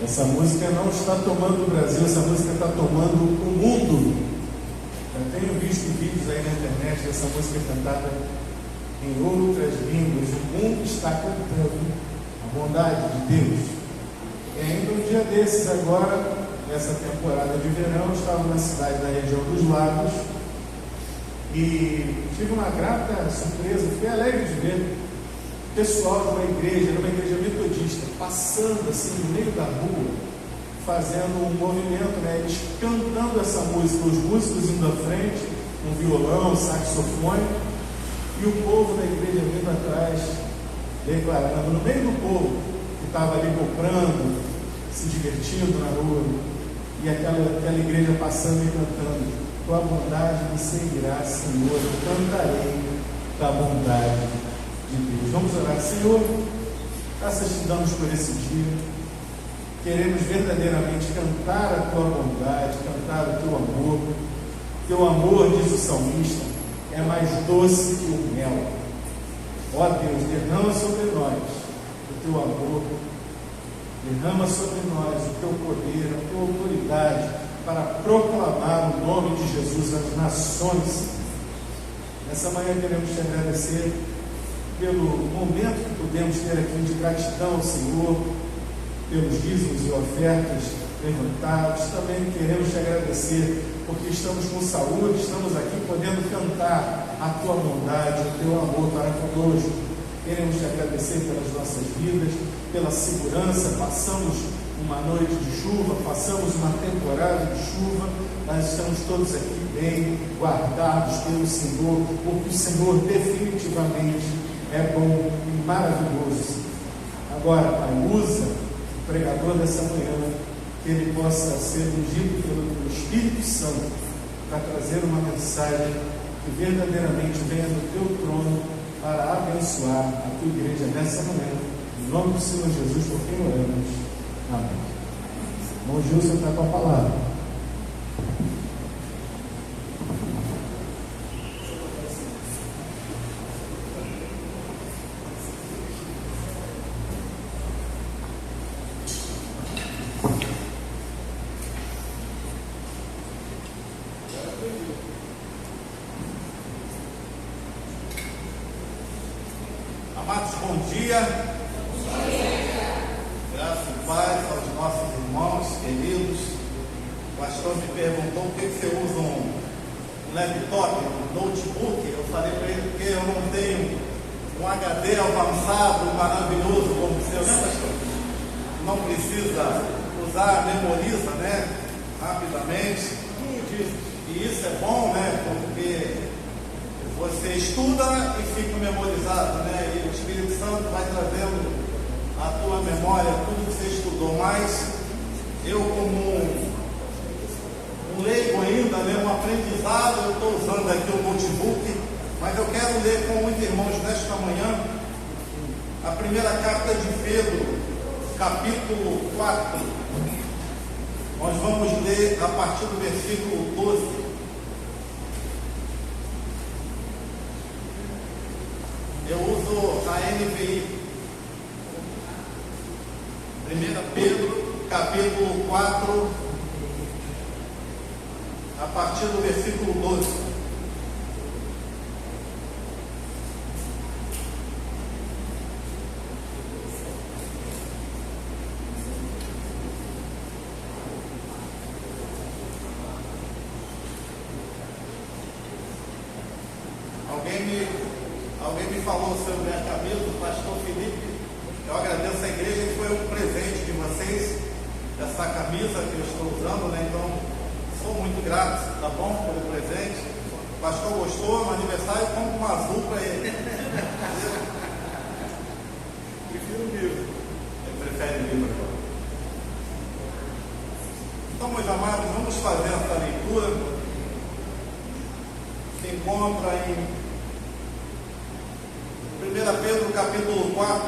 Essa música não está tomando o Brasil, essa música está tomando o mundo. Eu tenho visto vídeos aí na internet dessa música cantada em outras línguas. O mundo está cantando a bondade de Deus. E ainda um dia desses agora, nessa temporada de verão, eu estava na cidade da região dos Lagos e tive uma grata surpresa, fiquei alegre de ver o pessoal de uma igreja, era uma igreja metodista, passando assim no meio da rua, fazendo um movimento, né? Eles cantando essa música, os músicos indo à frente, um violão, um saxofone, e o povo da igreja vindo atrás, declarando, no meio do povo que estava ali comprando, se divertindo na rua, e aquela igreja passando e cantando: tua bondade me seguirá, Senhor, eu cantarei da bondade de Deus. Vamos orar. Senhor, graças te damos por esse dia. Queremos verdadeiramente cantar a tua bondade, cantar o teu amor. Teu amor, diz o salmista, é mais doce que o mel. Ó Deus, derrama sobre nós o teu amor, derrama sobre nós o teu poder, a tua autoridade para proclamar o nome de Jesus às nações. Nessa manhã queremos te agradecer pelo momento que podemos ter aqui de gratidão ao Senhor, pelos dízimos e ofertas levantados. Também queremos te agradecer porque estamos com saúde, estamos aqui podendo cantar a tua bondade, o teu amor para conosco. Queremos te agradecer pelas nossas vidas, pela segurança. Passamos uma noite de chuva, passamos uma temporada de chuva, mas estamos todos aqui bem guardados pelo Senhor, porque o Senhor definitivamente é bom e maravilhoso. Agora, Pai, usa o pregador dessa manhã, que ele possa ser ungido pelo Espírito Santo para trazer uma mensagem que verdadeiramente venha do teu trono para abençoar a tua igreja nessa manhã. Em nome do Senhor Jesus, por quem oramos. Amém. Irmão Gilson está com a palavra. Amados, bom dia. Graças e paz aos nossos irmãos queridos. O pastor me perguntou por que você usa um laptop, um notebook. Eu falei para ele porque eu não tenho um HD avançado, maravilhoso como o seu, né, pastor? Não precisa usar, memoriza, né, rapidamente. E isso é bom, né, porque você estuda e fica memorizado, né? E o Espírito Santo vai trazendo à tua memória tudo que você estudou. Mas eu, como um leigo ainda, né, um aprendizado, eu estou usando aqui o notebook, mas eu quero ler com os irmãos nesta manhã a primeira carta de Pedro, capítulo 4. Nós vamos ler a partir do versículo 12. Eu uso a NVI. 1 Pedro, capítulo 4, a partir do versículo 12. Alguém me falou sobre a camisa do pastor Felipe. Eu agradeço a igreja, que foi um presente de vocês, essa camisa que eu estou usando, né? Então, sou muito grato, tá bom, pelo presente. O pastor gostou, no aniversário, compro um azul para ele. Prefiro o livro. Ele prefere o livro agora. Então, meus amados, vamos fazer essa leitura. Se encontra em 1 Pedro capítulo 4,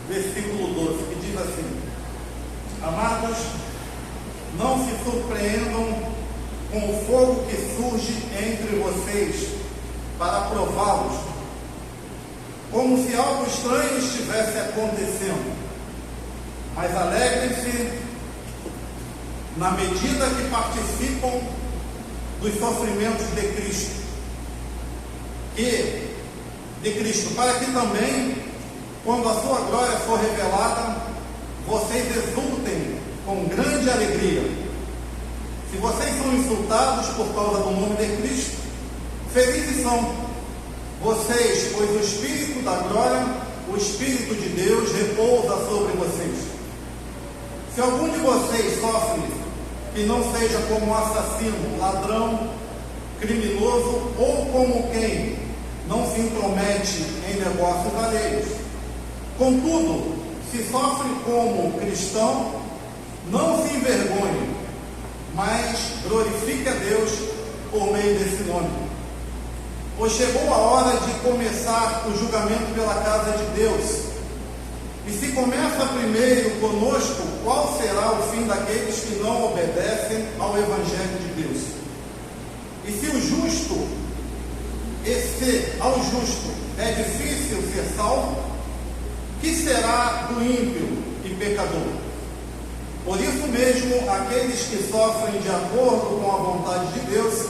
versículo 12, que diz assim: amados, não se surpreendam com o fogo que surge entre vocês para prová-los, como se algo estranho estivesse acontecendo, mas alegrem-se na medida que participam dos sofrimentos de Cristo, para que também, quando a sua glória for revelada, vocês exultem com grande alegria. Se vocês são insultados por causa do nome de Cristo, felizes são vocês, pois o Espírito da glória, o Espírito de Deus, repousa sobre vocês. Se algum de vocês sofre, que não seja como um assassino, ladrão, criminoso, ou como quem não se intromete em negócios alheios. Contudo, se sofre como cristão, não se envergonhe, mas glorifique a Deus por meio desse nome. Pois chegou a hora de começar o julgamento pela casa de Deus. E se começa primeiro conosco, qual será o fim daqueles que não obedecem ao Evangelho de Deus? E se ao justo é difícil ser salvo, que será do ímpio e pecador? Por isso mesmo, aqueles que sofrem de acordo com a vontade de Deus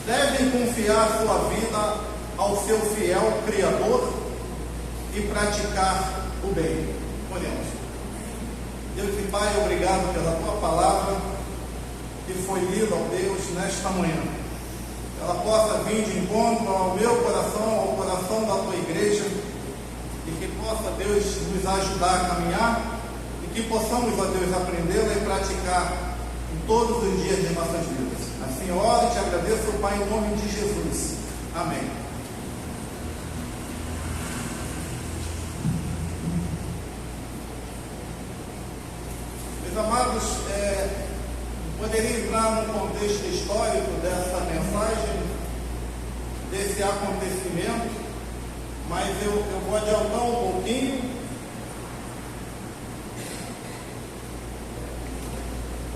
devem confiar sua vida ao seu fiel Criador e praticar o bem. Oremos. Deus e Pai, obrigado pela Tua palavra que foi lida, ó Deus, nesta manhã. Ela possa vir de encontro ao meu coração, ao coração da Tua igreja, e que possa, Deus, nos ajudar a caminhar, e que possamos, ó Deus, aprendê-la e praticar em todos os dias de nossas vidas. Assim eu oro e te agradeço, Pai, em nome de Jesus. Amém. Meus amados, poderia entrar no contexto histórico dessa mensagem, desse acontecimento, mas eu vou adiantar um pouquinho,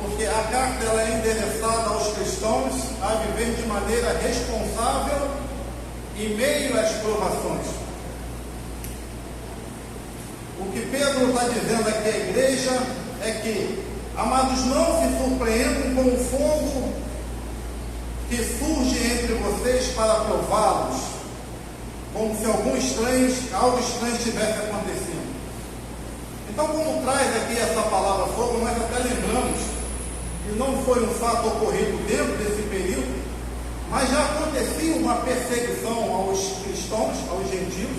porque a carta ela é endereçada aos cristãos a viver de maneira responsável em meio às provações. O que Pedro está dizendo aqui à igreja é que, amados, não se surpreendam com o fogo que surge entre vocês para prová-los, como se algo estranho estivesse acontecendo. Então, como traz aqui essa palavra fogo, nós até lembramos que não foi um fato ocorrido dentro desse período, mas já acontecia uma perseguição aos cristãos, aos gentios,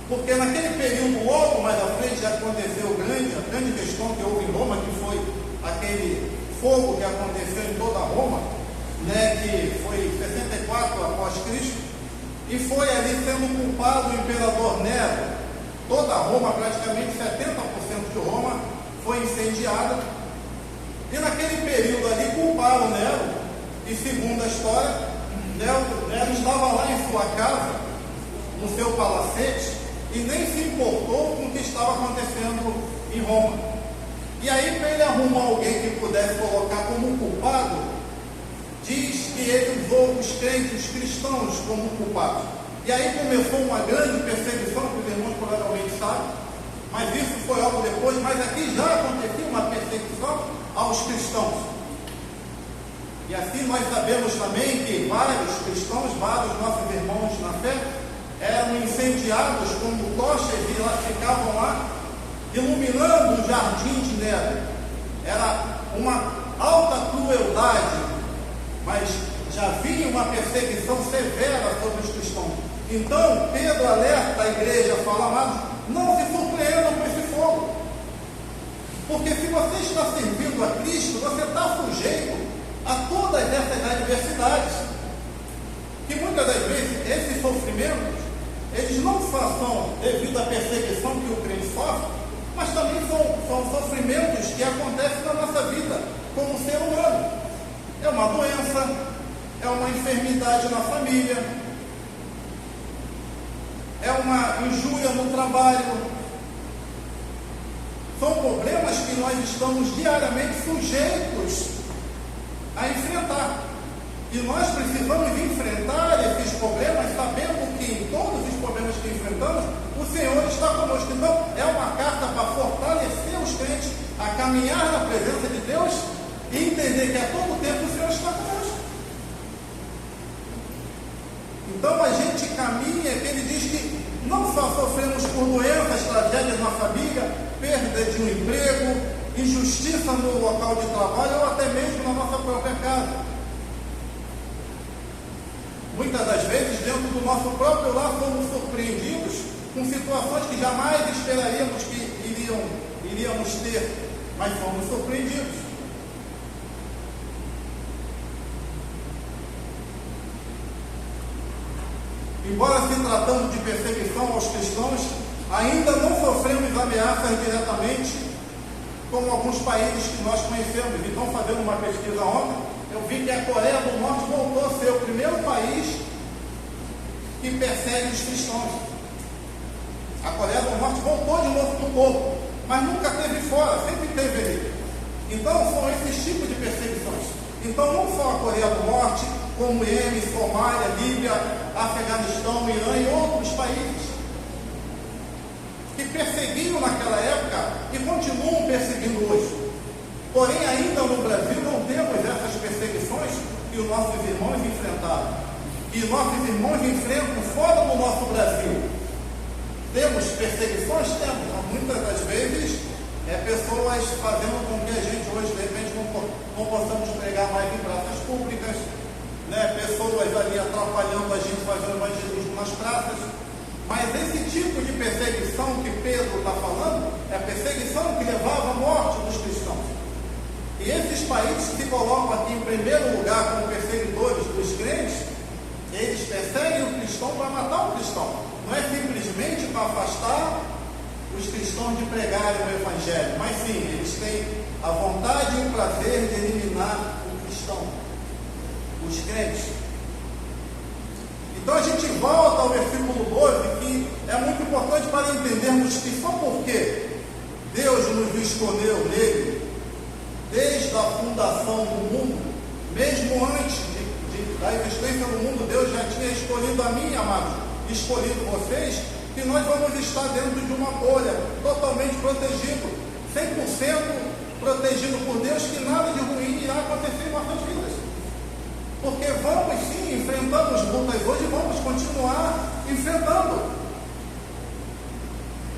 porque naquele período, logo mais à frente, aconteceu a grande questão que houve em Roma, que foi aquele fogo que aconteceu em toda Roma, que foi 64 após Cristo, e foi ali sendo culpado o imperador Nero. Toda Roma, praticamente 70% de Roma, foi incendiada, e naquele período ali culparam Nero, e segundo a história, Nero estava lá em sua casa, no seu palacete, e nem se importou com o que estava acontecendo em Roma. E aí, para ele arrumar alguém que pudesse colocar como culpado, diz que ele usou os crentes cristãos como culpados. E aí começou uma grande perseguição, que os irmãos provavelmente sabem, mas isso foi algo depois, mas aqui já acontecia uma perseguição aos cristãos. E assim nós sabemos também que vários cristãos, vários nossos irmãos na fé, eram incendiados como tochas e elas ficavam lá iluminando o jardim de Nero. Era uma alta crueldade, mas já vinha uma perseguição severa sobre os cristãos. Então Pedro alerta a igreja, fala, amados, não se surpreendam com esse fogo, porque se você está servindo a Cristo, você está sujeito a todas essas adversidades, que muitas das vezes esses sofrimentos eles não só são devido à perseguição que o crente sofre, mas também são sofrimentos que acontecem na nossa vida como ser humano. É uma doença, é uma enfermidade na família, é uma injúria no trabalho. São problemas que nós estamos diariamente sujeitos a enfrentar. E nós precisamos enfrentar esses problemas, sabendo que em todos os problemas que enfrentamos, o Senhor está conosco. Então, é uma carta para fortalecer os crentes a caminhar na presença de Deus e entender que a todo tempo o Senhor está conosco. Então a gente caminha, que ele diz que não só sofremos por doenças, tragédias na família, perda de um emprego, injustiça no local de trabalho ou até mesmo na nossa própria casa. Muitas das vezes, dentro do nosso próprio lar, fomos surpreendidos com situações que jamais esperaríamos que iríamos ter, mas fomos surpreendidos. Embora se tratando de perseguição aos cristãos, ainda não sofremos ameaças diretamente, como alguns países que nós conhecemos. Então, fazendo uma pesquisa ontem, eu vi que a Coreia do Norte voltou a ser o primeiro país que persegue os cristãos. A Coreia do Norte voltou de novo para o povo, mas nunca teve fora, sempre teve ali. Então, são esses tipos de perseguições. Então, não só a Coreia do Norte, como Iêmen, Somália, Líbia, Afeganistão, Irã e outros países que perseguiram naquela época e continuam perseguindo hoje. Porém, ainda no Brasil não temos essas perseguições que os nossos irmãos enfrentaram. E nossos irmãos enfrentam fora do nosso Brasil. Temos perseguições? Temos. Muitas das vezes, pessoas fazendo com que a gente hoje, de repente, não possamos pregar mais em praças públicas, pessoas ali atrapalhando a gente fazendo evangelismo nas praças. Mas esse tipo de perseguição que Pedro está falando é a perseguição que levava à morte dos cristãos. E esses países que se colocam aqui em primeiro lugar como perseguidores dos crentes, eles perseguem o cristão para matar o cristão. Não é simplesmente para afastar os cristãos de pregarem o evangelho, mas sim, eles têm a vontade e o prazer de eliminar o cristão, os crentes. Então a gente volta ao versículo 12, que é muito importante para entendermos que só porque Deus nos escolheu nele, desde a fundação do mundo, mesmo antes da existência do mundo, Deus já tinha escolhido a mim, amados, escolhido vocês, que nós vamos estar dentro de uma bolha, totalmente protegido, 100% protegido por Deus, que nada de ruim irá acontecer em nossas vidas. Porque vamos sim, enfrentamos lutas hoje, vamos continuar enfrentando.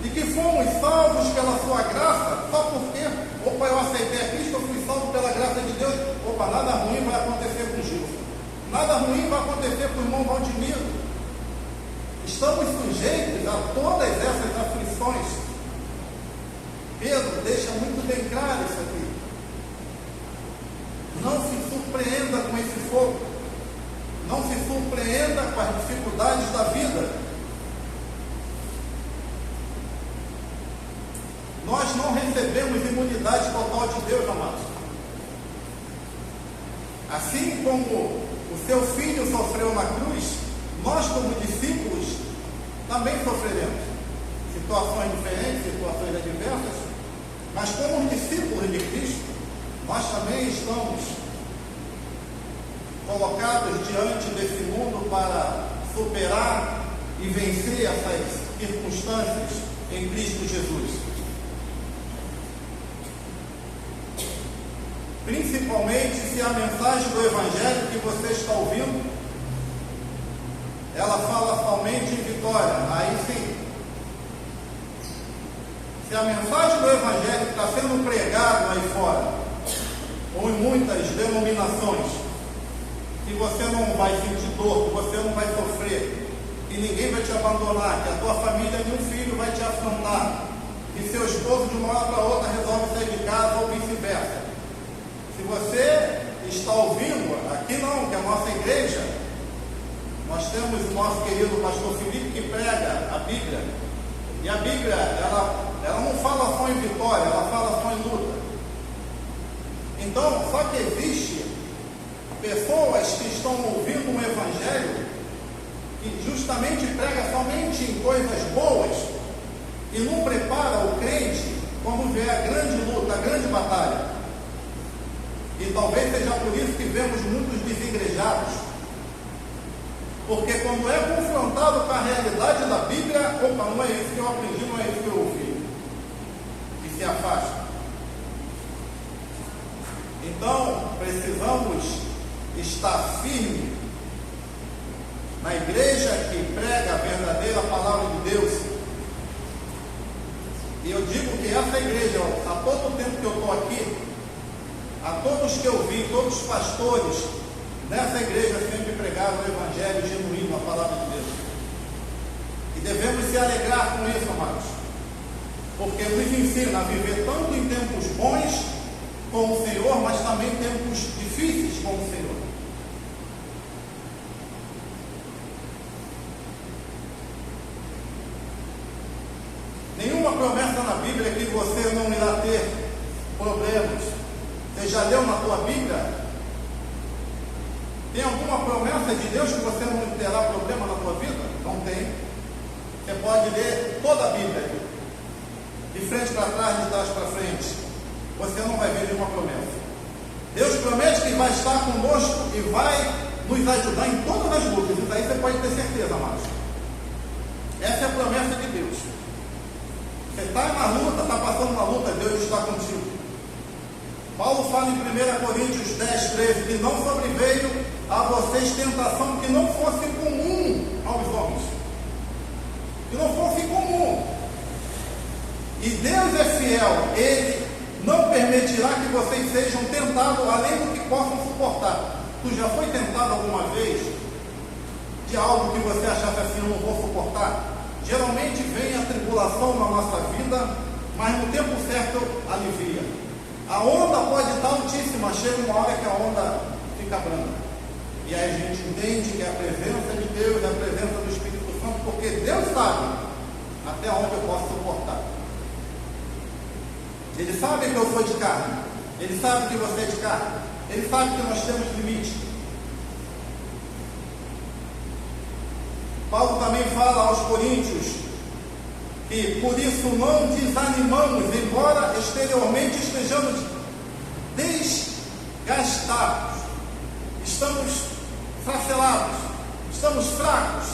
E que fomos salvos pela sua graça, só porque, opa, eu aceitei a Cristo, eu fui salvo pela graça de Deus, opa, nada ruim vai acontecer com Gilson, nada ruim vai acontecer com o irmão Valdemiro. Estamos sujeitos a todas essas aflições. Pedro deixa muito bem claro isso aqui. Não se surpreenda com esse fogo. Não se surpreenda com as dificuldades da vida. Nós não recebemos imunidade total de Deus, amados. Assim como o seu filho sofreu na cruz, nós como discípulos também sofreremos. Situações diferentes, situações adversas, mas como discípulos de Cristo, nós também estamos colocados diante desse mundo para superar e vencer essas circunstâncias em Cristo Jesus. Principalmente se a mensagem do Evangelho que você está ouvindo, ela fala somente em vitória, aí sim. Se a mensagem do Evangelho está sendo pregada aí fora, ou em muitas denominações, que você não vai sentir dor, que você não vai sofrer, que ninguém vai te abandonar, que a tua família e um filho vai te afrontar, que seu esposo de uma hora para outra resolve sair de casa ou vice-versa. Se você está ouvindo, aqui não, que é a nossa igreja, nós temos o nosso querido pastor Felipe que prega a Bíblia, e a Bíblia, ela não fala só em vitória, ela fala só em luta. Então, só que existe pessoas que estão ouvindo um evangelho que justamente prega somente em coisas boas e não prepara o crente quando vier a grande luta, a grande batalha. E talvez seja por isso que vemos muitos desigrejados, porque quando é confrontado com a realidade da Bíblia, opa, não é isso que eu aprendi, não é isso que eu ouvi, e se afasta. Então, precisamos estar firmes na igreja que prega a verdadeira palavra de Deus. E eu digo que essa igreja, há todo o tempo que eu estou aqui, a todos que eu vi, todos os pastores nessa igreja sempre pregaram o evangelho genuíno, a palavra de Deus. E devemos se alegrar com isso, amados, porque nos ensina a viver tanto em tempos bons com o Senhor, mas também em tempos difíceis com o Senhor. Nenhuma promessa na Bíblia que você não irá ter problemas. Você já leu na tua Bíblia? Tem alguma promessa de Deus que você não terá problema na tua vida? Não tem. Você pode ler toda a Bíblia, de frente para trás, de trás para frente. Você não vai ver nenhuma promessa. Deus promete que vai estar conosco e vai nos ajudar em todas as lutas. Isso aí você pode ter certeza, amados. Essa é a promessa de Deus. Você está na luta, está passando uma luta, Deus está contigo. Paulo fala em 1 Coríntios 10, 13, que não sobreveio a vocês tentação que não fosse comum aos homens. Que não fosse comum. E Deus é fiel, Ele não permitirá que vocês sejam tentados além do que possam suportar. Tu já foi tentado alguma vez de algo que você achasse assim, eu não vou suportar? Geralmente vem a tribulação na nossa vida, mas no tempo certo alivia. A onda pode estar altíssima, chega uma hora que a onda fica branca. E aí a gente entende que é a presença de Deus, é a presença do Espírito Santo, porque Deus sabe até onde eu posso suportar. Ele sabe que eu sou de carne, Ele sabe que você é de carne, Ele sabe que nós temos limite. Paulo também fala aos Coríntios que por isso não desanimamos, embora exteriormente estejamos desgastados, estamos fracelados, estamos fracos,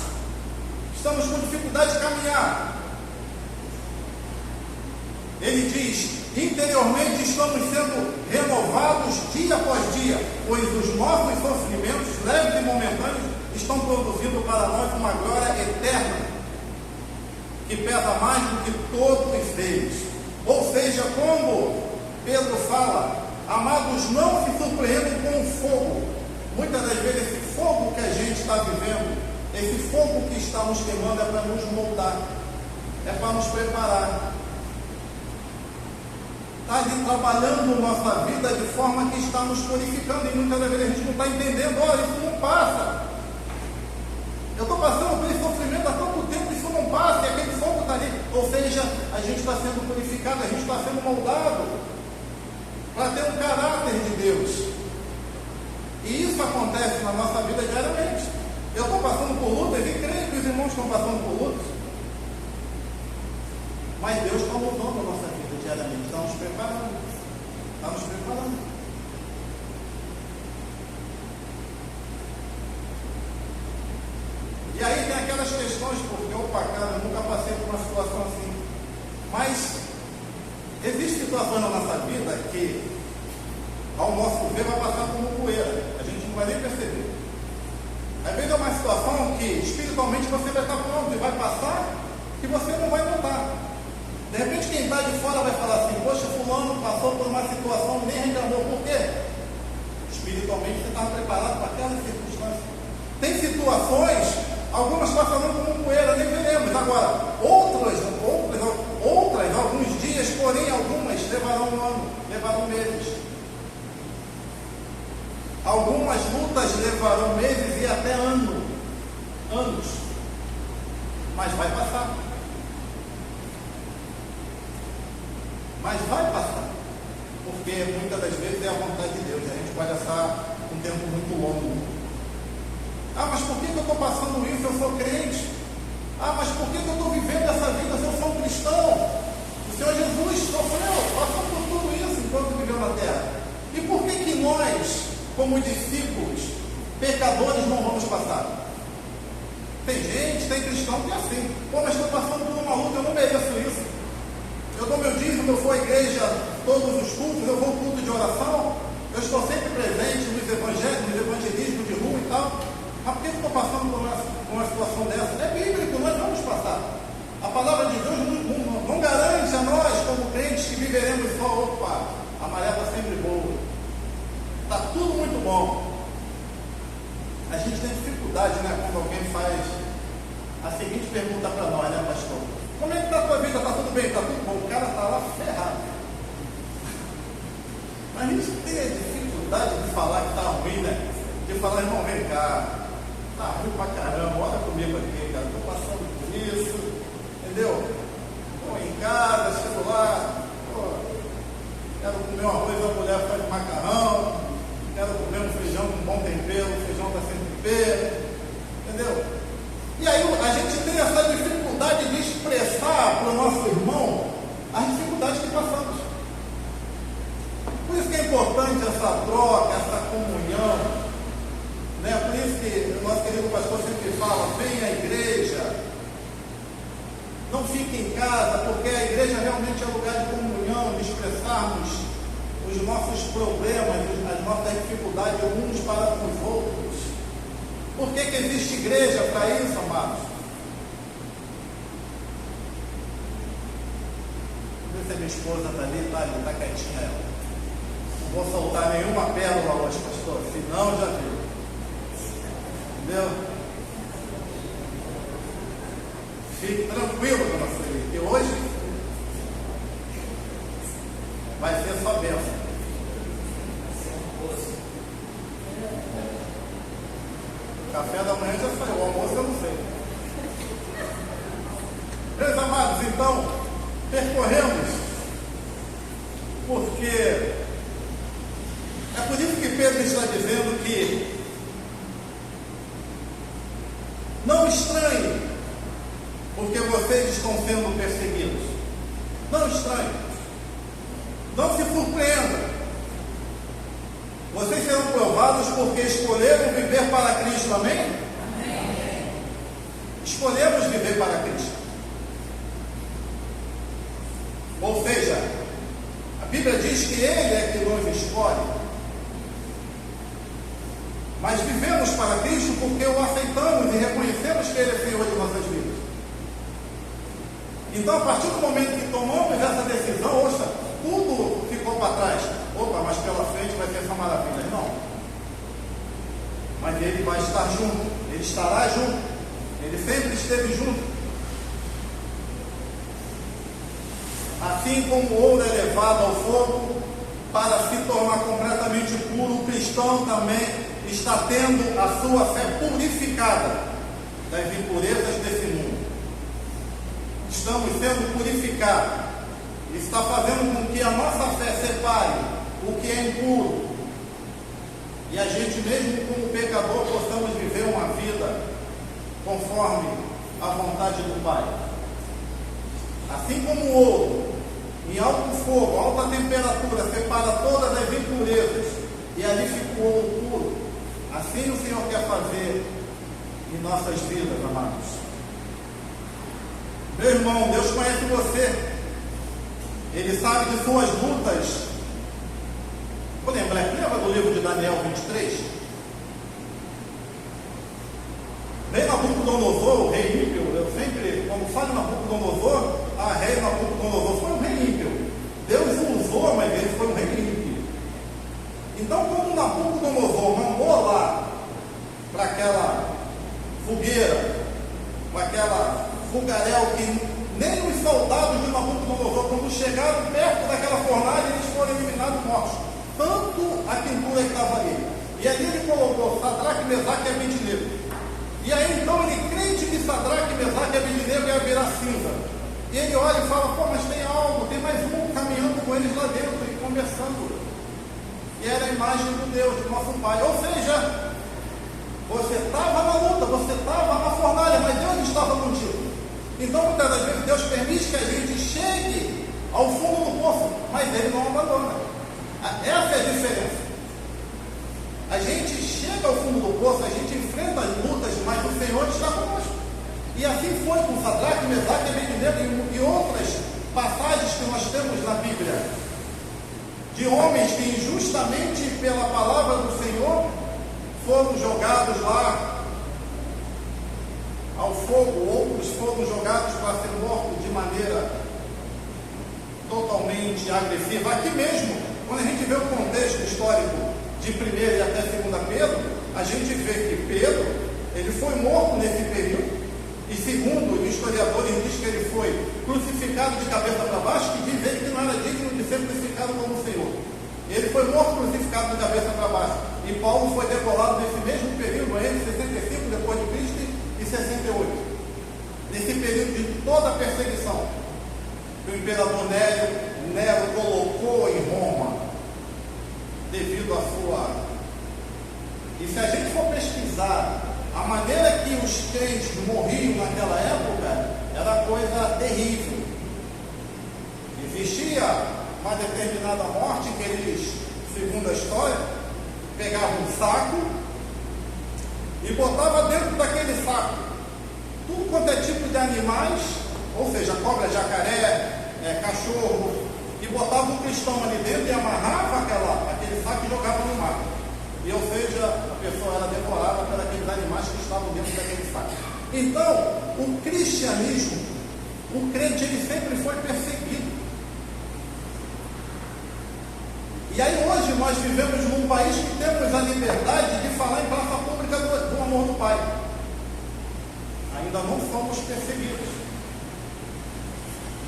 estamos com dificuldade de caminhar. Ele diz: interiormente estamos sendo renovados dia após dia, pois os nossos sofrimentos leves e momentâneos estão produzindo para nós uma glória eterna, que pesa mais do que todos eles. Ou seja, como Pedro fala, amados, não se surpreendem com o fogo. Muitas das vezes esse fogo que a gente está vivendo, esse fogo que está nos queimando é para nos moldar, é para nos preparar. Está ali trabalhando nossa vida de forma que está nos purificando, e muitas das vezes a gente não está entendendo. Olha, isso não passa. Eu estou passando por esse sofrimento há tanto tempo, isso não passa, e aquele fogo está ali. Ou seja, a gente está sendo purificado, a gente está sendo moldado para ter um caráter de Deus. E isso acontece na nossa vida diariamente. Eu estou passando por lutas e creio que os irmãos estão passando por lutas. Mas Deus está moldando a nossa vida diariamente, está nos preparando. Está nos preparando. E aí tem aquelas questões, porque, opa, cara, eu nunca passei por uma situação assim. Mas existem situações na nossa vida que, ao nosso ver, vai passar como poeira. A gente não vai nem perceber. Às vezes é uma situação que, espiritualmente, você vai estar pronto e vai passar, que você não vai notar. De repente, quem está de fora vai falar assim: poxa, fulano passou por uma situação e nem reclamou. Por quê? Espiritualmente, você está preparado para aquela circunstância. Tem situações, algumas passarão como poeira, nem veremos. Agora, outras, alguns dias, porém algumas levarão um ano, levarão meses. Algumas lutas levarão meses e até anos. Mas vai passar. Mas vai passar. Porque muitas das vezes é a vontade de Deus. A gente pode passar um tempo muito longo. Ah, mas por que eu estou passando isso? Eu sou crente. Ah, mas por que eu estou vivendo essa vida se eu sou um cristão? O Senhor Jesus sofreu, passou por tudo isso enquanto viveu na terra. E por que nós, como discípulos, pecadores, não vamos passar? Tem gente, tem cristão que é assim. Pô, mas estou passando por uma luta, eu não mereço isso. Eu dou meu dízimo, eu vou à igreja todos os cultos, eu vou ao culto de oração, eu eu estou sempre presente nos evangelhos, nos evangelismos de rua e tal. Mas por que eu estou passando por uma situação dessa? É bíblico, nós vamos passar. A palavra de Deus não garante a nós, como crentes, que viveremos só, opa, a maré está sempre boa. Está tudo muito bom. A gente tem dificuldade, né, quando alguém faz a seguinte pergunta para nós, né, pastor? Como é que está a tua vida? Está tudo bem? Está tudo bom? O cara está lá ferrado. A gente tem a dificuldade de falar que está ruim, né? De falar, irmão, vem cá, está ruim pra caramba, olha comigo aqui, cara, estou passando por isso, entendeu? Estou em casa, chego lá, quero comer um arroz, a mulher faz macarrão, quero comer um feijão com bom tempero, o feijão está sem tempero, entendeu? E aí a gente tem essa dificuldade de expressar para o nosso irmão as dificuldades que passamos. Por isso que é importante essa troca, essa comunhão, né? Por isso que o nosso querido pastor sempre fala, venha à igreja, não fique em casa, porque a igreja realmente é lugar de comunhão, de expressarmos os nossos problemas, as nossas dificuldades uns para com os outros. Por que existe igreja para isso, amados? Vê se a minha esposa está ali, está quietinha ela. Não vou soltar nenhuma pérola hoje, pastor, senão já viu. Entendeu? Fique tranquilo, dona Sueli, que hoje vai ser só bênção. O café da manhã já saiu, o almoço eu não sei. Meus amados, então, percorremos, porque é por isso que Pedro está dizendo que não estranhe, porque vocês estão sendo perseguidos. Não estranhe. Não se surpreenda. Vocês serão provados porque escolheram viver para Cristo, amém? Amém. Escolhemos viver para Cristo. Ou seja, a Bíblia diz que Ele é que nos escolhe. Mas vivemos para Cristo porque o aceitamos e reconhecemos que Ele é Senhor de nossas vidas. Então, a partir do momento que tomamos essa decisão, ouça, tudo ficou para trás. Opa, mas pela frente vai ter essa maravilha. Não. Mas Ele vai estar junto. Ele estará junto. Ele sempre esteve junto. Assim como o ouro é levado ao fogo para se tornar completamente puro, o cristão também está tendo a sua fé purificada das impurezas desse mundo. Estamos sendo purificados. Isso está fazendo com que a nossa fé separe o que é impuro. E a gente, mesmo como pecador, possamos viver uma vida conforme a vontade do Pai. Assim como o ouro, em alto fogo, alta temperatura, separa todas as impurezas, e ali fica o ouro puro. Assim o Senhor quer fazer em nossas vidas, amados. Meu irmão, Deus conhece você. Ele sabe de suas lutas. Vou lembrar, lembra do livro de Daniel 23? Rei Nabucodonosor, o rei ímpio, eu sempre, quando falo Nabucodonosor, rei Nabucodonosor foi um rei ímpio. Deus o usou, mas ele foi um rei ímpio. Então, quando Nabucodonosor mandou lá para aquela fogueira, para aquela fogaréu que nem os soldados de Nabucodonosor, quando chegaram perto daquela fornalha, eles foram eliminados mortos. Tanto a pintura que estava ali. E ali ele colocou Sadraque, Mesaque e Abednego. E aí então ele crente que Sadraque, Mesaque e Abednego ia virar cinza. E ele olha e fala, pô, mas tem algo, tem mais um caminhando com eles lá dentro e conversando. E era a imagem do Deus, do nosso Pai. Ou seja, você estava na luta, você estava na fornalha, mas Deus estava contigo. Então muitas das vezes Deus permite que a gente chegue ao fundo do poço, mas Ele não abandona. Essa é a diferença. A gente chega ao fundo do poço, a gente enfrenta as lutas, mas o Senhor está conosco. E assim foi com Sadraque, Mesaque e Abednego e outras passagens que nós temos na Bíblia, de homens que injustamente pela palavra do Senhor foram jogados lá ao fogo, outros foram jogados para ser mortos de maneira totalmente agressiva. Aqui mesmo, quando a gente vê o contexto histórico de 1 e até 2 Pedro, a gente vê que Pedro, ele foi morto nesse período, e segundo os historiadores diz que ele foi crucificado de cabeça para baixo, que diz ele que não era digno de ser crucificado como o Senhor. Ele foi morto crucificado de cabeça para baixo, e Paulo foi decolado nesse mesmo período, entre 65 depois de Cristo e 68, nesse período de toda a perseguição que o imperador Nero colocou em Roma, devido à sua... E se a gente for pesquisar a maneira que os crentes morriam naquela época, era coisa terrível. Existia uma determinada morte que eles, segundo a história, pegavam um saco e botavam dentro daquele saco tudo quanto é tipo de animais, ou seja, cobra, jacaré, cachorro, e botava um cristão ali dentro e amarrava aquele saco e jogava no mar. E, ou seja, a pessoa era devorada por aqueles animais que estavam dentro daquele saco. Então, o cristianismo, o crente, ele sempre foi perseguido. E aí hoje nós vivemos num país que temos a liberdade de falar em praça pública do amor do Pai. Ainda não somos perseguidos.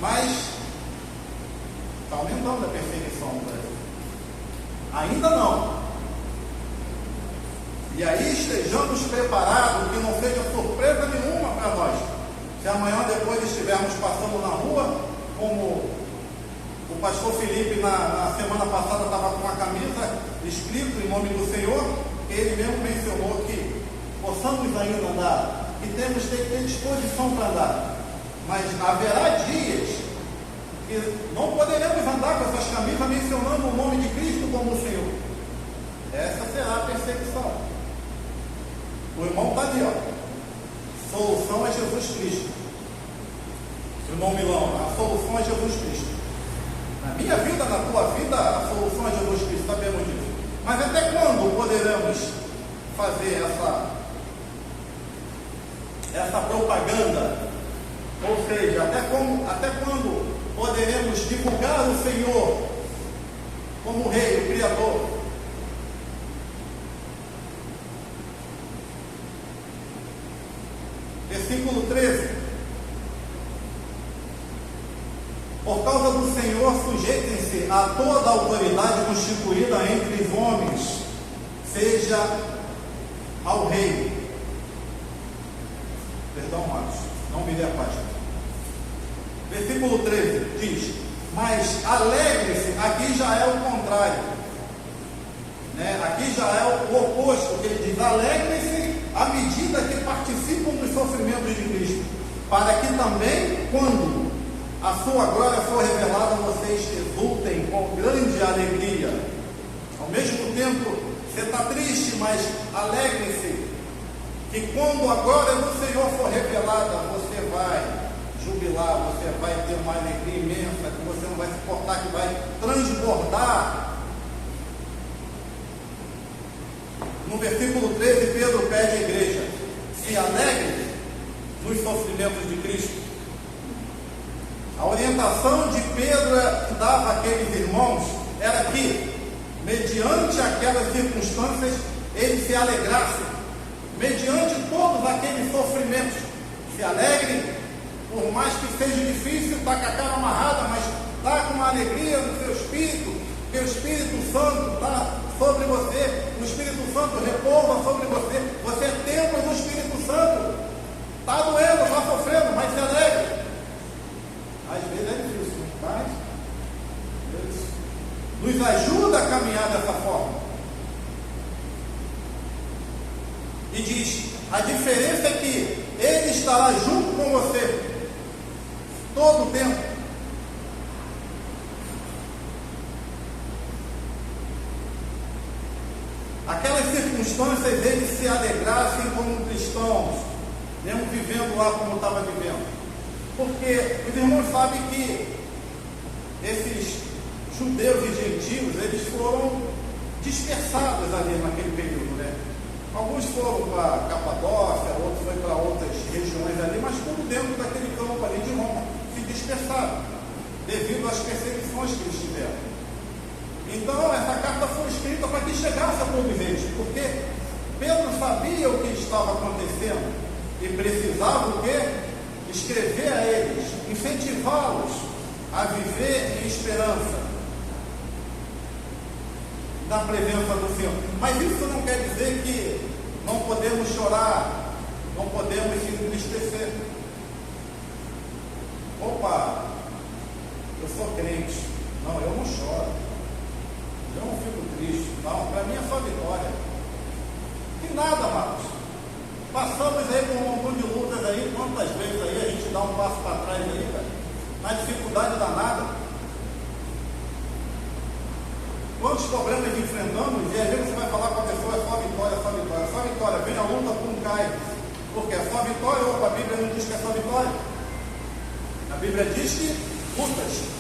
Mas está aumentando a perseguição no Brasil. Ainda não. E aí estejamos preparados, que não seja surpresa nenhuma para nós. Se amanhã depois estivermos passando na rua, como o pastor Felipe na semana passada estava com uma camisa escrito em nome do Senhor, ele mesmo mencionou que possamos ainda andar, e temos que ter disposição para andar. Mas haverá dias que não poderemos andar com essas camisas mencionando o nome de Cristo como o Senhor. Essa será a perseguição. O irmão está ali, ó. Solução é Jesus Cristo. O irmão Milão, a solução é Jesus Cristo. Na minha vida, na tua vida, a solução é Jesus Cristo, sabemos disso. Mas até quando poderemos fazer essa propaganda? Ou seja, até quando poderemos divulgar o Senhor como Rei, o Criador? Versículo 13. Por causa do Senhor, sujeitem-se a toda a autoridade constituída entre os homens, seja ao rei. Perdão, Marcos, não virei a página. Versículo 13 diz: mas alegre-se, aqui já é o contrário, aqui já é o oposto, que ele diz: alegre-se à medida que participam dos sofrimentos de Cristo, para que também, quando a sua glória for revelada, vocês exultem com grande alegria. Ao mesmo tempo, você está triste, mas alegre-se, que quando a glória do Senhor for revelada, você vai jubilar, você vai ter uma alegria imensa, que você não vai se portar, que vai transbordar. No versículo 13, Pedro pede à igreja: se alegre nos sofrimentos de Cristo. A orientação de Pedro que dava àqueles irmãos era que, mediante aquelas circunstâncias, eles se alegrassem. Mediante todos aqueles sofrimentos, se alegrem, por mais que seja difícil, está com a cara amarrada, mas está com uma alegria no seu espírito, que o Espírito Santo está sobre você, o Espírito Santo repousa sobre você, você é templo do Espírito Santo, está doendo, está sofrendo, mas se alegre. Às vezes é difícil, mas Deus nos ajuda a caminhar dessa forma. E diz: a diferença é que Ele estará junto com você todo o tempo. Aquelas circunstâncias, eles se alegrassem como cristãos, mesmo vivendo lá como estava vivendo. Porque os irmãos sabem que esses judeus e gentios, dispersados ali naquele período, né? Alguns foram para Capadócia, outros foram para outras regiões ali, mas tudo dentro daquele campo ali de Roma, se dispersaram, devido às perseguições que eles tiveram. Então, essa carta foi escrita para que chegasse a providente, porque Pedro sabia o que estava acontecendo e precisava o quê? Escrever a eles, incentivá-los a viver em esperança na presença do Senhor. Mas isso não quer dizer que não podemos chorar, não podemos se entristecer. Opa, eu sou crente. Não, eu não choro. Eu não fico triste. Não, para mim é só vitória. E nada, amados. Passamos aí por um montão de lutas aí, quantas vezes aí a gente dá um passo para trás aí, cara, na dificuldade danada. Quantos problemas enfrentamos, e às vezes você vai falar com a pessoa, é só vitória, só vitória, só vitória, vem a luta, pum, cai. Porque é só vitória, ou a Bíblia não diz que é só vitória. A Bíblia diz que lutas.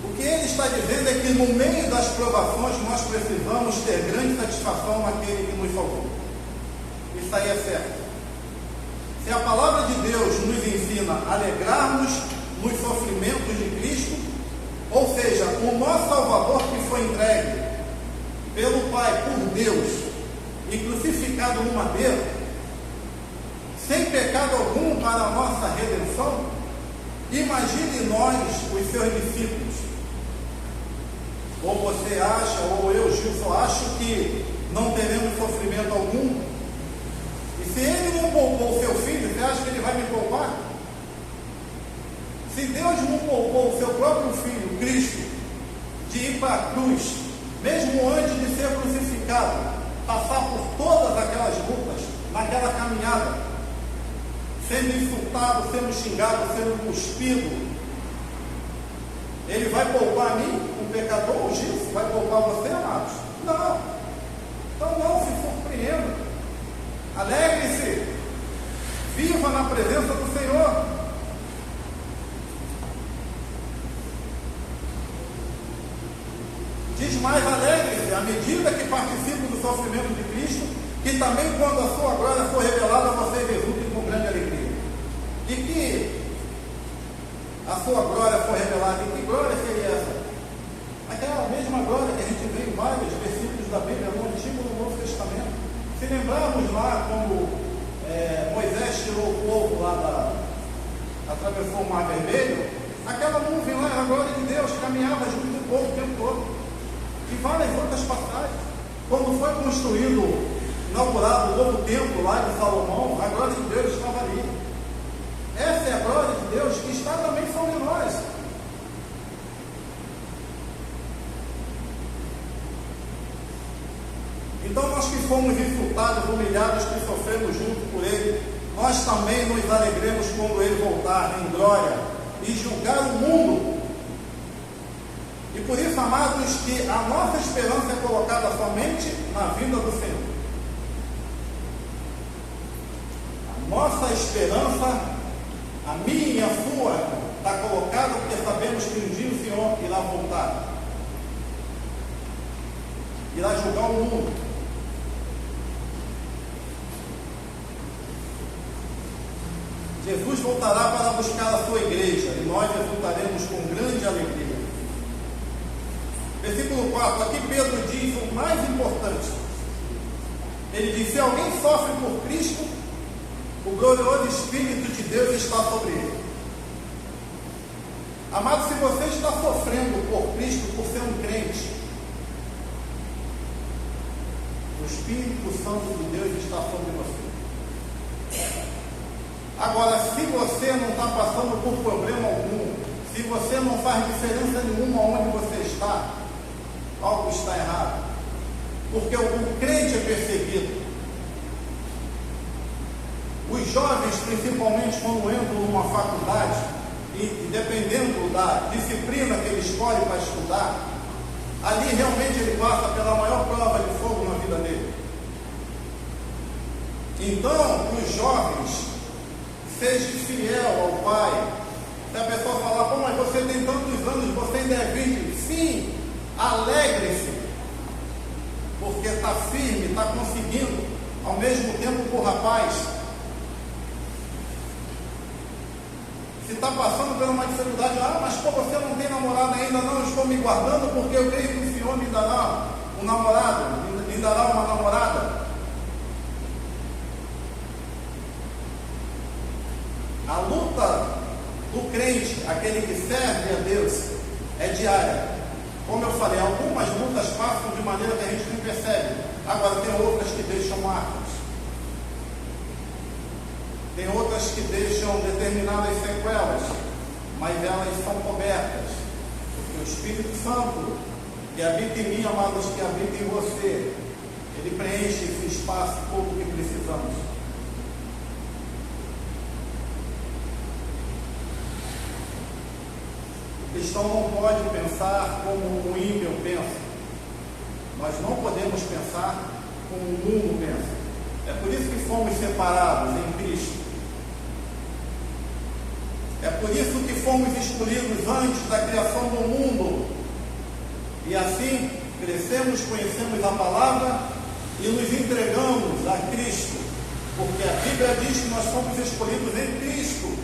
O que ele está dizendo é que no meio das provações nós precisamos ter grande satisfação naquele que nos salvou. Isso aí é certo. Se a palavra de Deus nos ensina a alegrarmos nos sofrimentos de Cristo, ou seja, o nosso Salvador que foi entregue pelo Pai, por Deus, e crucificado no madeiro, sem pecado algum para a nossa redenção, imagine nós, os seus discípulos. Ou você acha, ou eu, Gilson, acho que não teremos sofrimento algum? E se ele não poupou o seu filho, você acha que ele vai me poupar? Se Deus não poupou o seu próprio filho, Cristo, de ir para a cruz, mesmo antes de ser crucificado, passar por todas aquelas lutas, naquela caminhada, sendo insultado, sendo xingado, sendo cuspido, ele vai poupar a mim, um pecador, o Gilson, vai poupar você, amados? Não. Então não se surpreenda. Alegre-se. Viva na presença do Senhor. Diz mais, alegre-se, à medida que participam do sofrimento de Cristo, que também quando a sua glória for revelada, vocês resultem com grande alegria. E que a sua glória for revelada. E que glória seria essa? Aquela mesma glória que a gente vê em vários versículos da Bíblia, no Antigo e no Novo Testamento. Se lembrarmos lá quando Moisés tirou o povo lá atravessou o Mar Vermelho, aquela nuvem lá era a glória de Deus, caminhava junto do povo o tempo todo. E várias outras passagens. Quando foi construído, inaugurado o novo templo lá de Salomão, a glória de Deus estava ali. Essa é a glória de Deus que está também sobre nós. Então nós que fomos insultados, humilhados, que sofremos junto por Ele, nós também nos alegremos quando Ele voltar em glória e julgar o mundo. E por isso, amados, que a nossa esperança é colocada somente na vinda do Senhor. A nossa esperança, a minha e a sua, está colocada porque sabemos que um dia o Senhor irá voltar. Irá julgar o mundo. Jesus voltará para buscar a sua igreja e nós exultaremos com grande alegria. Versículo 4, aqui Pedro diz o mais importante. Ele diz: se alguém sofre por Cristo, o glorioso Espírito de Deus está sobre ele. Amado, se você está sofrendo por Cristo, por ser um crente, o Espírito Santo de Deus está sobre você. Agora, se você não está passando por problema algum, se você não faz diferença nenhuma onde você está, algo está errado. Porque o crente é perseguido. Os jovens, principalmente quando entram numa faculdade, e dependendo da disciplina que ele escolhe para estudar, ali realmente ele passa pela maior prova de fogo na vida dele. Então, os jovens, seja fiel ao Pai. Se a pessoa falar: pô, mas você tem tantos anos, você ainda é virgem. Sim, está conseguindo, ao mesmo tempo que o rapaz, se está passando por uma dificuldade, mas pô, você não tem namorada ainda? Não, eu estou me guardando porque eu creio que o Senhor me dará um namorado, me dará uma namorada. A luta do crente, aquele que serve a Deus, é diária. Como eu falei, algumas lutas passam de maneira que a gente não percebe. Agora tem outras que deixam marcas. Tem outras que deixam determinadas sequelas, mas elas são cobertas. Porque o Espírito Santo, que habita em mim, amados, que habita em você, ele preenche esse espaço todo que precisamos. O cristão não pode pensar como o ímpio pensa. Nós não podemos pensar como o mundo pensa. É por isso que fomos separados em Cristo. É por isso que fomos escolhidos antes da criação do mundo. E assim crescemos, conhecemos a palavra e nos entregamos a Cristo. Porque a Bíblia diz que nós fomos escolhidos em Cristo.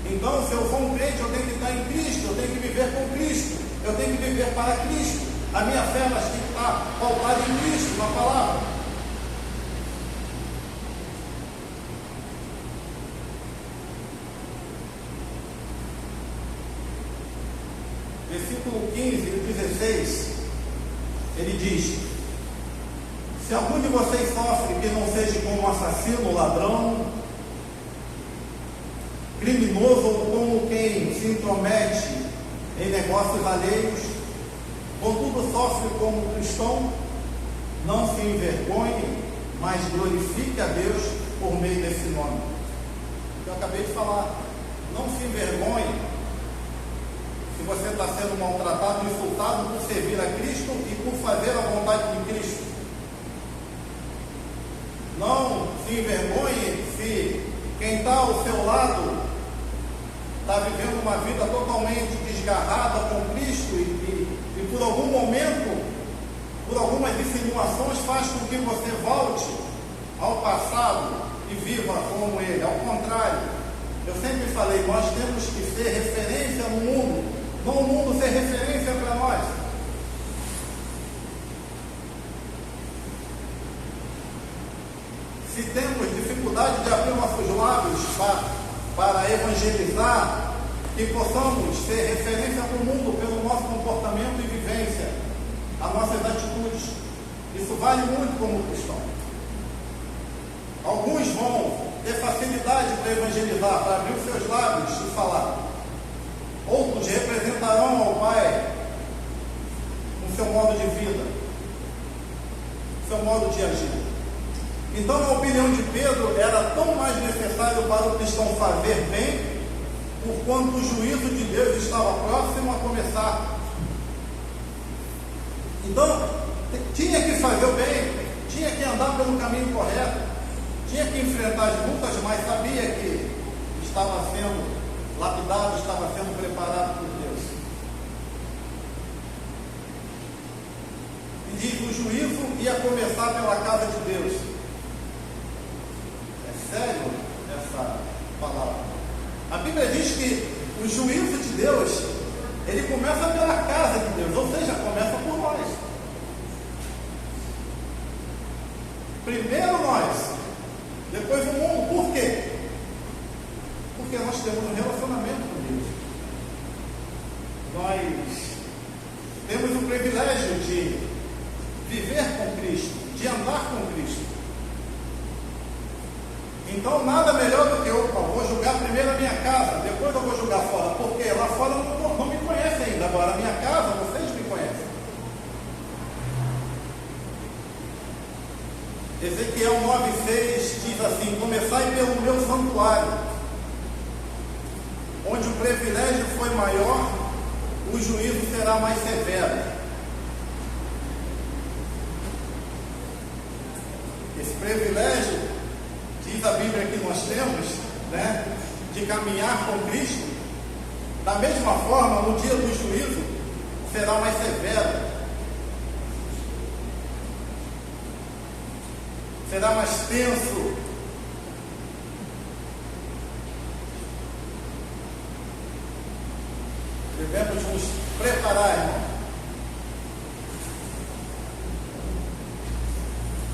Então, se eu for um crente, eu tenho que estar em Cristo, eu tenho que viver com Cristo, eu tenho que viver para Cristo. A minha fé tem que estar pautada em Cristo, na palavra. Versículo 15 e 16, ele diz: se algum de vocês sofre, que não seja como assassino, ladrão, criminoso ou como quem se intromete em negócios alheios, contudo sofre como cristão, não se envergonhe, mas glorifique a Deus por meio desse nome. Eu acabei de falar, não se envergonhe se você está sendo maltratado, insultado por servir a Cristo e por fazer a vontade de Cristo. Não se envergonhe se quem está ao seu lado está vivendo uma vida totalmente desgarrada com Cristo e por algum momento, por algumas insinuações, faz com que você volte ao passado e viva como Ele. Ao contrário, eu sempre falei, nós temos que ser referência no mundo, não o mundo ser referência para nós. Se temos dificuldade de abrir nossos lábios para evangelizar, que possamos ser referência para o mundo pelo nosso comportamento e vivência, as nossas atitudes. Isso vale muito como cristão. Alguns vão ter facilidade para evangelizar, para abrir os seus lábios e falar. Outros representarão ao Pai no seu modo de vida, no seu modo de agir. Então, na opinião de Pedro, era tão mais necessário para o cristão fazer bem, porquanto o juízo de Deus estava próximo a começar. Então, tinha que fazer o bem, tinha que andar pelo caminho correto, tinha que enfrentar as lutas, mas sabia que estava sendo lapidado, estava sendo preparado por Deus. E diz, o juízo ia começar pela casa de Deus. Sério essa palavra? A Bíblia diz que o juízo de Deus, ele começa pela casa de Deus, ou seja, começa por nós. Primeiro nós, depois o mundo. Por quê? Porque nós temos um relacionamento com Deus. Nós temos o privilégio de viver com Cristo, de andar com Cristo. Então, nada melhor do que eu vou julgar primeiro a minha casa, depois eu vou julgar fora, porque lá fora não me conhecem ainda, agora a minha casa, vocês me conhecem. Ezequiel 9,6 diz assim: começai pelo meu santuário, onde o privilégio foi maior, o juízo será mais severo. Esse privilégio, diz a Bíblia que nós temos, né, de caminhar com Cristo, da mesma forma, no dia do juízo, será mais severo. será mais tenso. Devemos nos preparar, irmão.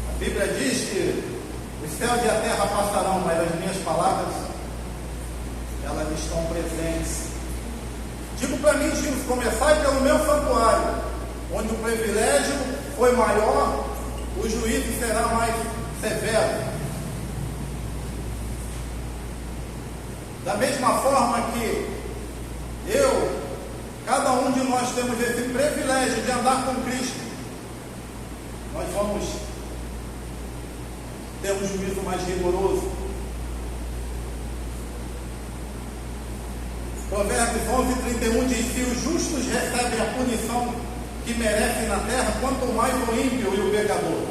A Bíblia diz que os céus e a terra passarão, mas as minhas palavras, elas estão presentes. Digo para mim, Gil, começai pelo meu santuário, onde o privilégio foi maior, o juízo será mais severo. Da mesma forma que cada um de nós temos esse privilégio de andar com Cristo, nós vamos ter um juízo mais rigoroso. Provérbios 11:31 diz: se os justos recebem a punição que merecem na terra, quanto mais o ímpio e o pecador.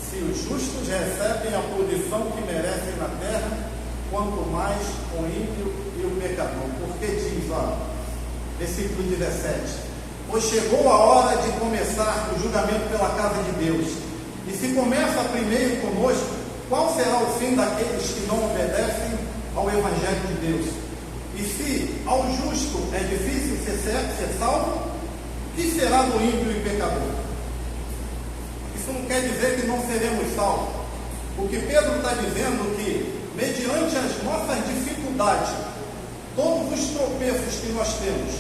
Se os justos recebem a punição que merecem na terra, quanto mais o ímpio e o pecador. Porque diz, versículo 17: pois chegou a hora de começar o julgamento pela casa de Deus. E se começa primeiro conosco, qual será o fim daqueles que não obedecem ao Evangelho de Deus? E se ao justo é difícil ser salvo, o que será do ímpio e pecador? Isso não quer dizer que não seremos salvos. O que Pedro está dizendo é que, mediante as nossas dificuldades, todos os tropeços que nós temos,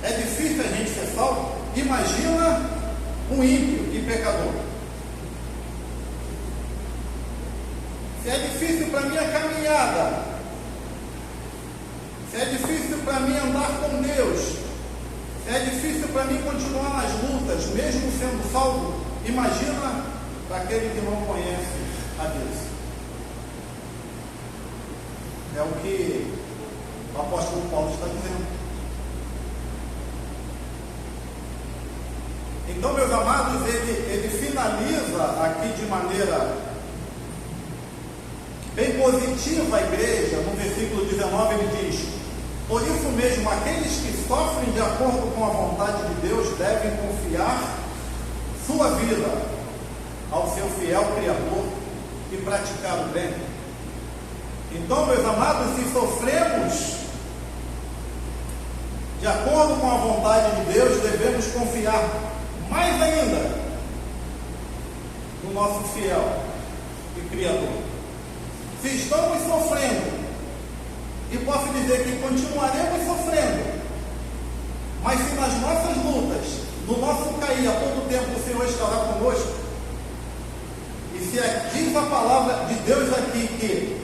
é difícil a gente ser salvo. Imagina um ímpio e pecador. Se é difícil para mim a caminhada, se é difícil para mim andar com Deus, se é difícil para mim continuar nas lutas, mesmo sendo salvo, imagina para aquele que não conhece a Deus. É o que o apóstolo Paulo está dizendo. Então, meus amados, ele finaliza aqui de maneira bem positiva a igreja. No versículo 19 ele diz: por isso mesmo, aqueles que sofrem de acordo com a vontade de Deus devem confiar sua vida ao seu fiel Criador e praticar o bem. Então, meus amados, se sofremos de acordo com a vontade de Deus, devemos confiar mais ainda no nosso fiel e Criador. Se estamos sofrendo, e posso dizer que continuaremos sofrendo, mas se nas nossas lutas, no nosso cair, a todo tempo o Senhor estará conosco, e se diz a palavra de Deus aqui que,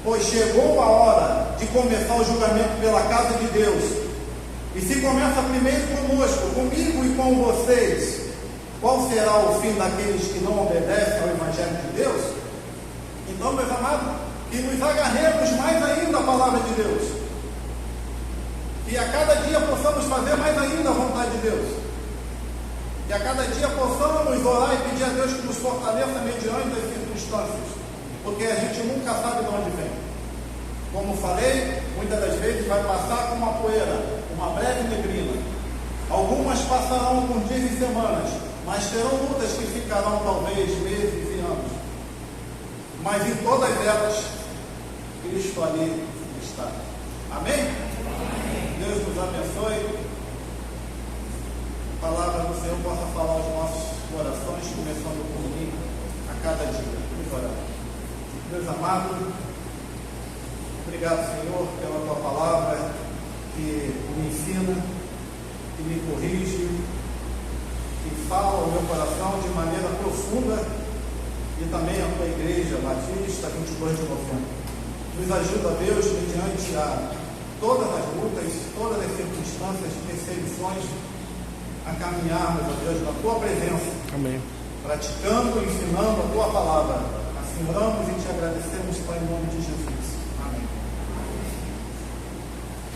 pois chegou a hora de começar o julgamento pela casa de Deus, e se começa primeiro conosco, comigo e com vocês, qual será o fim daqueles que não obedecem ao Evangelho de Deus? Então, meus amados, que nos agarremos mais ainda à palavra de Deus, que a cada dia possamos fazer mais ainda a vontade de Deus, que a cada dia possamos orar e pedir a Deus que nos fortaleça mediante as circunstâncias, porque a gente nunca sabe de onde vem. Como falei, muitas das vezes vai passar como uma poeira, uma breve neblina. Algumas passarão alguns dias e semanas, mas terão lutas que ficarão talvez meses e anos. Mas em todas elas, Cristo ali está. Amém? Deus nos abençoe. A palavra do Senhor possa falar aos nossos corações, começando por mim, a cada dia. Vamos orar. Deus amado, obrigado, Senhor, pela tua palavra que me ensina, que me corrige, que fala ao meu coração de maneira profunda, e também a tua igreja Batista, 22 de novembro. Nos ajuda, Deus, mediante todas as lutas, todas as circunstâncias, perseguições, a caminharmos, ó Deus, na tua presença. Amém. Praticando e ensinando a tua palavra. Assim oramos e te agradecemos.